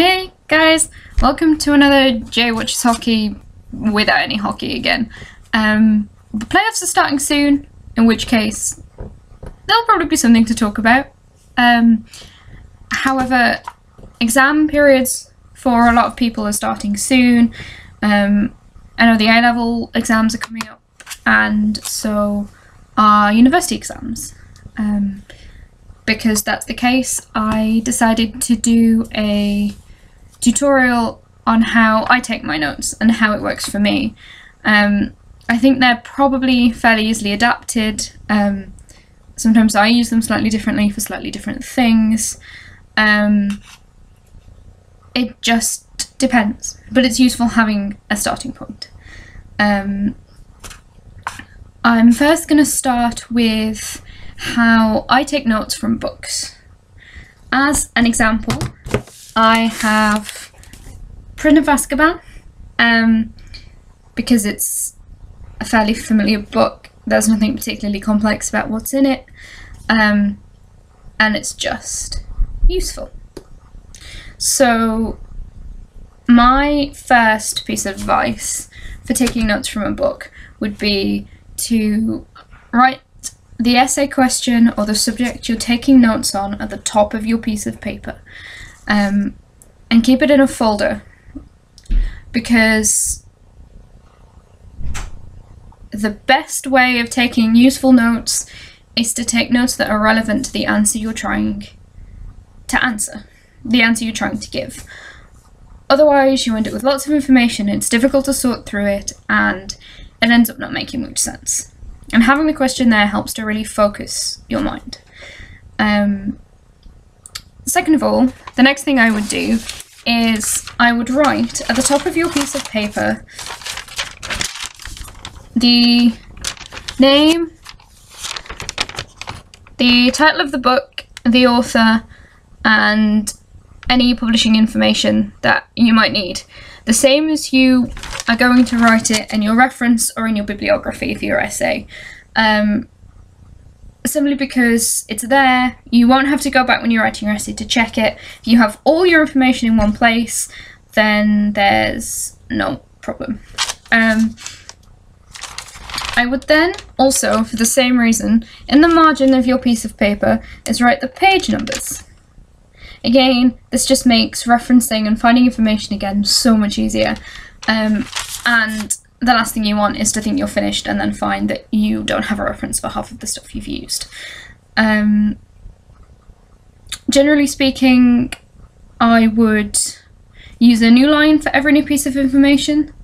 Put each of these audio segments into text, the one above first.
Hey guys, welcome to another Jay Watches Hockey without any hockey again. The playoffs are starting soon, in which case there'll probably be something to talk about. However, exam periods for a lot of people are starting soon. I know the A-level exams are coming up, and so are university exams. Because that's the case, I decided to do a tutorial on how I take my notes and how it works for me. I think they're probably fairly easily adapted. Sometimes I use them slightly differently for slightly different things. It just depends, but it's useful having a starting point. I'm first going to start with how I take notes from books. As an example, I have Prisoner of Azkaban, because it's a fairly familiar book. There's nothing particularly complex about what's in it, and it's just useful. So my first piece of advice for taking notes from a book would be to write the essay question or the subject you're taking notes on at the top of your piece of paper, and keep it in a folder, because the best way of taking useful notes is to take notes that are relevant to the answer you're trying to answer, the answer you're trying to give. Otherwise you end up with lots of information, it's difficult to sort through it, and it ends up not making much sense. And having the question there helps to really focus your mind. Second of all, the next thing I would do is I would write at the top of your piece of paper the name, the title of the book, the author, and any publishing information that you might need. The same as you are going to write it in your reference or in your bibliography for your essay. Simply because it's there, you won't have to go back when you're writing your essay to check it. If you have all your information in one place, then there's no problem. I would then also, for the same reason, in the margin of your piece of paper, is write the page numbers. Again, this just makes referencing and finding information again so much easier. And the last thing you want is to think you're finished and then find that you don't have a reference for half of the stuff you've used. Generally speaking, I would use a new line for every new piece of information.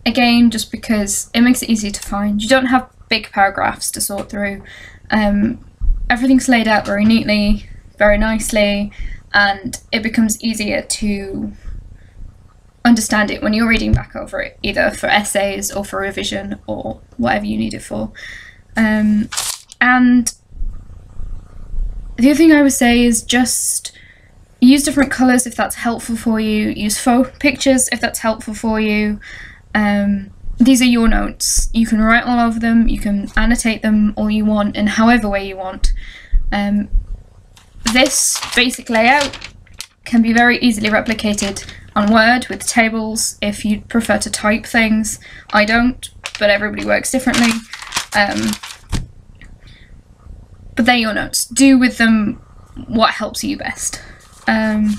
Again, just because it makes it easier to find. You don't have big paragraphs to sort through. Everything's laid out very neatly, very nicely, and it becomes easier to understand it when you're reading back over it, either for essays or for revision or whatever you need it for. And the other thing I would say is just use different colours if that's helpful for you, use faux pictures if that's helpful for you. These are your notes. You can write all over them, you can annotate them all you want in however way you want. This basic layout can be very easily replicated on Word with tables if you prefer to type things. I don't, but everybody works differently. But they're your notes. Do with them what helps you best. The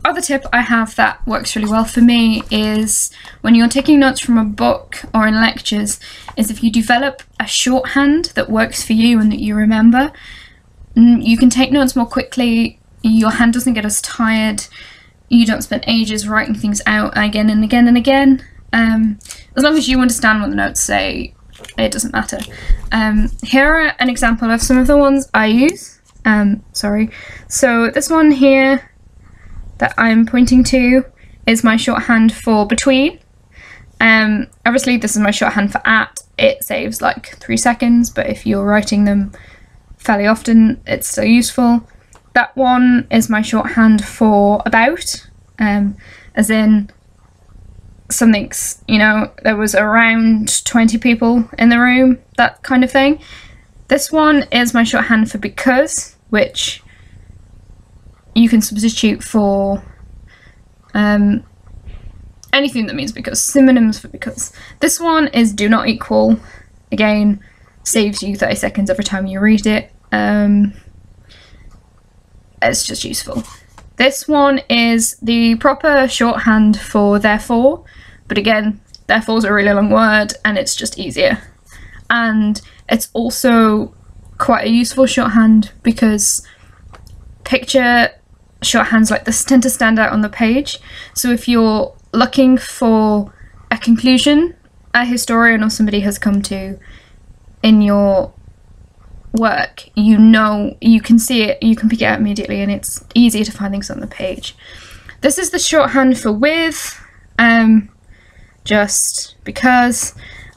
other tip I have that works really well for me is when you're taking notes from a book or in lectures, is if you develop a shorthand that works for you and that you remember, you can take notes more quickly, your hand doesn't get as tired, you don't spend ages writing things out again and again and again. As long as you understand what the notes say, it doesn't matter. Here are an example of some of the ones I use. So this one here that I'm pointing to is my shorthand for between. Obviously this is my shorthand for at. It saves like 3 seconds, but if you're writing them fairly often, it's still useful. That one is my shorthand for about, as in something's, you know, there was around 20 people in the room, that kind of thing. This one is my shorthand for because, which you can substitute for anything that means because, synonyms for because. This one is do not equal. Again, saves you 30 seconds every time you read it. It's just useful. This one is the proper shorthand for therefore, but again, therefore is a really long word and it's just easier. And it's also quite a useful shorthand because picture shorthands like this tend to stand out on the page. So if you're looking for a conclusion a historian or somebody has come to in your work, you know, you can see it, you can pick it out immediately, and it's easier to find things on the page. This is the shorthand for with, just because,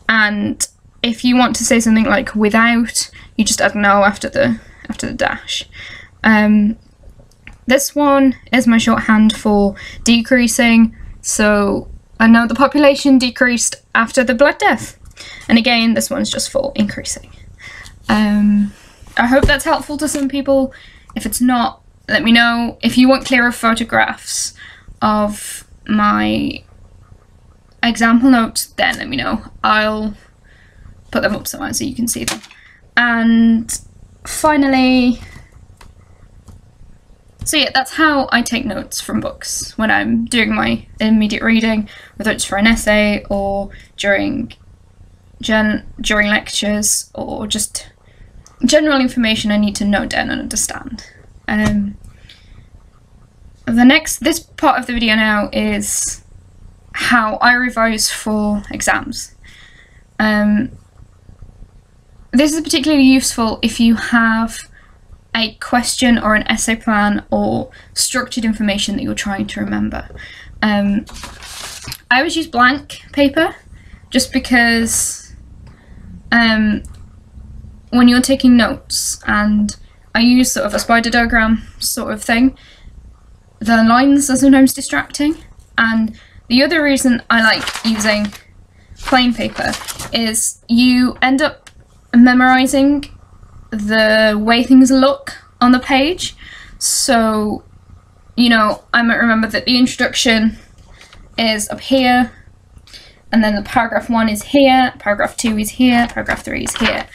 and if you want to say something like without, you just add no after the dash. This one is my shorthand for decreasing, so I know the population decreased after the Black Death, and again this one's just for increasing. I hope that's helpful to some people. If it's not, let me know. If you want clearer photographs of my example notes, then let me know. I'll put them up somewhere so you can see them. And finally, so yeah, that's how I take notes from books when I'm doing my immediate reading, whether it's for an essay or during lectures or just general information I need to note down and understand. This part of the video now is how I revise for exams. This is particularly useful if you have a question or an essay plan or structured information that you're trying to remember. I always use blank paper just because when you're taking notes, and I use sort of a spider diagram sort of thing, the lines are sometimes distracting, and the other reason I like using plain paper is you end up memorizing the way things look on the page. So, you know, I might remember that the introduction is up here, and then the paragraph 1 is here, paragraph 2 is here, paragraph 3 is here.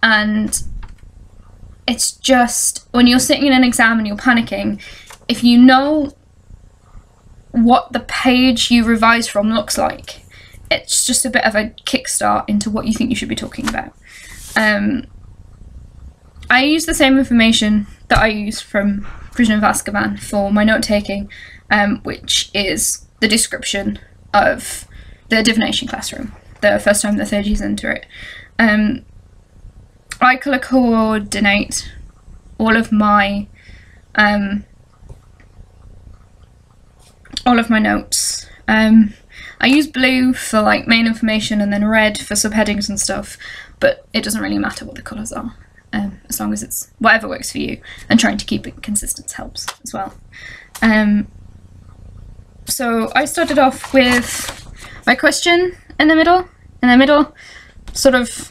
And it's just, when you're sitting in an exam and you're panicking, if you know what the page you revise from looks like, it's just a bit of a kickstart into what you think you should be talking about. I use the same information that I use from Prisoner of Azkaban for my note-taking, which is the description of the divination classroom, the first time the third years enter it. I colour coordinate all of my notes. I use blue for like main information and then red for subheadings and stuff, but it doesn't really matter what the colours are, as long as it's whatever works for you, and trying to keep it consistent helps as well. So I started off with my question in the middle, sort of,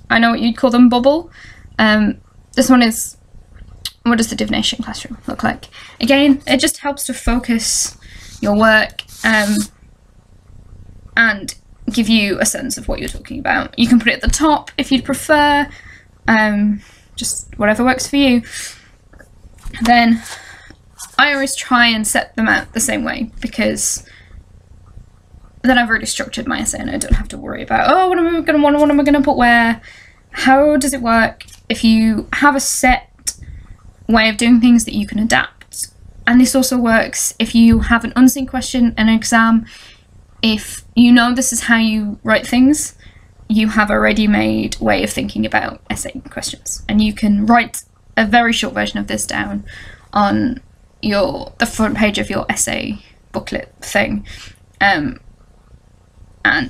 I know what you'd call them, bubble. This one is, what does the divination classroom look like? Again, it just helps to focus your work and give you a sense of what you're talking about. You can put it at the top if you'd prefer, just whatever works for you. Then I always try and set them out the same way, because then I've already structured my essay and I don't have to worry about, oh, what am I going to put where? How does it work? If you have a set way of doing things that you can adapt, and this also works if you have an unseen question in an exam, if you know this is how you write things, you have a ready-made way of thinking about essay questions, and you can write a very short version of this down on the front page of your essay booklet thing, and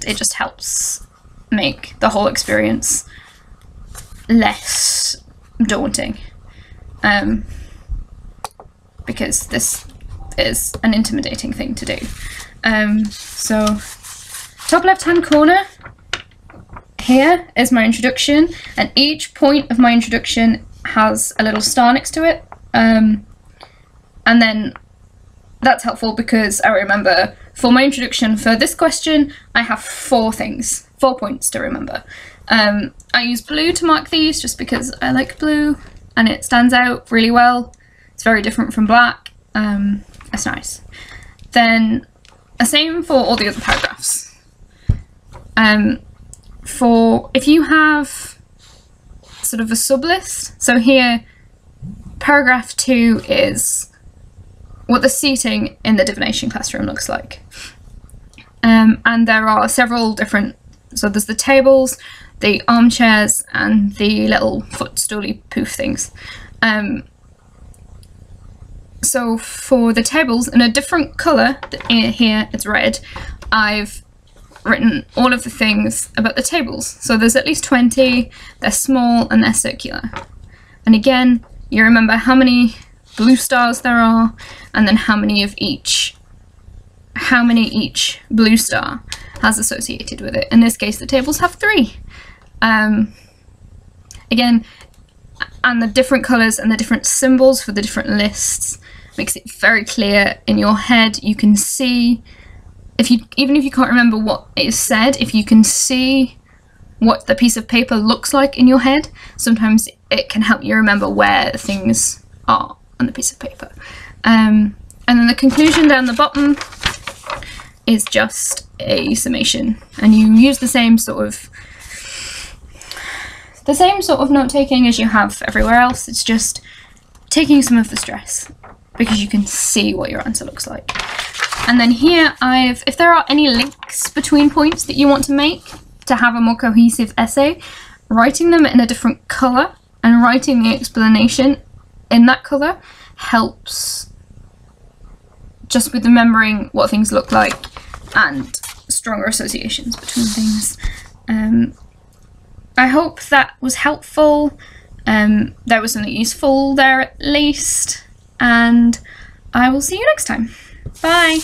it just helps make the whole experience less daunting, because this is an intimidating thing to do. So top left hand corner here is my introduction, and each point of my introduction has a little star next to it. And then that's helpful because I remember for my introduction for this question, I have 4 points to remember. I use blue to mark these just because I like blue and it stands out really well. It's very different from black. It's nice. Then the same for all the other paragraphs. If you have sort of a sublist, so here paragraph 2 is what the seating in the divination classroom looks like. And there are several different, so there's the tables, the armchairs, and the little footstooly poof things. So for the tables, in a different colour, here it's red, I've written all of the things about the tables. So there's at least 20, they're small and they're circular. And again, you remember how many blue stars there are, and then how many each blue star has associated with it. In this case, the tables have 3. Again, and the different colours and the different symbols for the different lists makes it very clear in your head. You can see, even if you can't remember what is said, if you can see what the piece of paper looks like in your head, sometimes it can help you remember where things are on the piece of paper. And then the conclusion down the bottom is just a summation, and you use the same sort of note taking as you have everywhere else. It's just taking some of the stress because you can see what your answer looks like. And then here if there are any links between points that you want to make to have a more cohesive essay, writing them in a different colour and writing the explanation in that colour helps just with remembering what things look like and stronger associations between things. I hope that was helpful. There was something useful there at least, and I will see you next time. Bye!